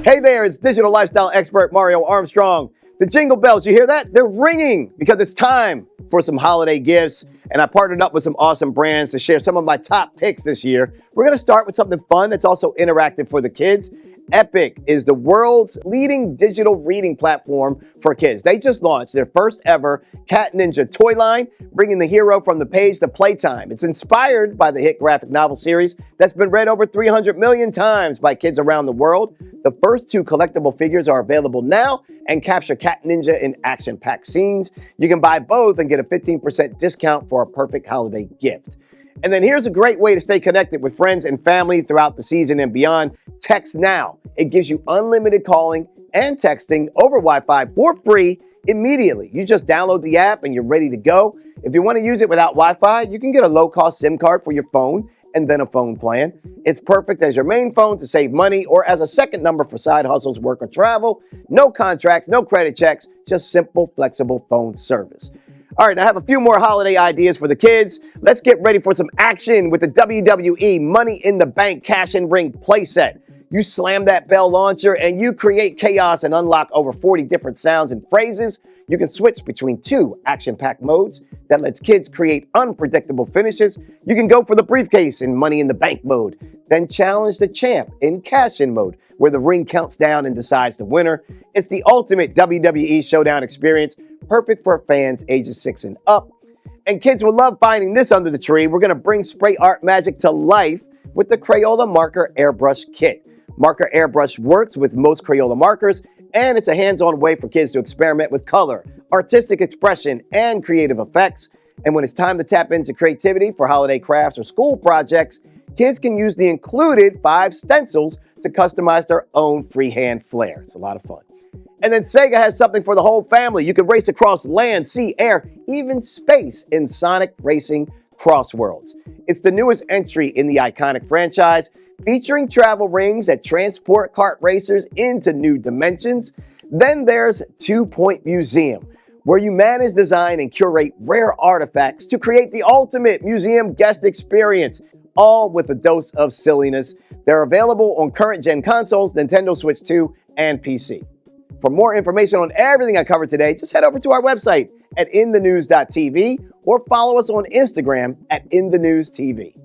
Hey there, it's digital lifestyle expert Mario Armstrong. The jingle bells, you hear that? They're ringing because it's time for some holiday gifts. And I partnered up with some awesome brands to share some of my top picks this year. We're going to start with something fun that's also interactive for the kids. Epic is the world's leading digital reading platform for kids. They just launched their first ever Cat Ninja toy line, bringing the hero from the page to playtime. It's inspired by the hit graphic novel series that's been read over 300 million times by kids around the world. The first two collectible figures are available now and capture Cat Ninja in action-packed scenes. You can buy both and get a 15% discount for a perfect holiday gift. And then here's a great way to stay connected with friends and family throughout the season and beyond. Text Now. It gives you unlimited calling and texting over Wi-Fi for free immediately. You just download the app and you're ready to go. If you want to use it without Wi-Fi, you can get a low-cost SIM card for your phone and then a phone plan. It's perfect as your main phone to save money or as a second number for side hustles, work, or travel. No contracts, no credit checks, just simple, flexible phone service. All right, I have a few more holiday ideas for the kids. Let's get ready for some action with the WWE Money in the Bank Cash and Ring playset. You slam that bell launcher and you create chaos and unlock over 40 different sounds and phrases. You can switch between two action-packed modes that lets kids create unpredictable finishes. You can go for the briefcase in Money in the Bank mode, then challenge the champ in cash-in mode, where the ring counts down and decides the winner. It's the ultimate WWE showdown experience, perfect for fans ages 6 and up. And kids will love finding this under the tree. We're going to bring spray art magic to life with the Crayola Marker Airbrush Kit. Marker Airbrush works with most Crayola markers, and it's a hands-on way for kids to experiment with color, artistic expression, and creative effects. And when it's time to tap into creativity for holiday crafts or school projects, kids can use the included 5 stencils to customize their own freehand flair. It's a lot of fun. And then Sega has something for the whole family. You can race across land, sea, air, even space in Sonic Racing Crossworlds. It's the newest entry in the iconic franchise, featuring travel rings that transport kart racers into new dimensions. Then there's 2 Point Museum, where you manage, design, and curate rare artifacts to create the ultimate museum guest experience, all with a dose of silliness. They're available on current-gen consoles, Nintendo Switch 2, and PC. For more information on everything I covered today, just head over to our website at inthenews.tv or follow us on Instagram at inthenewstv.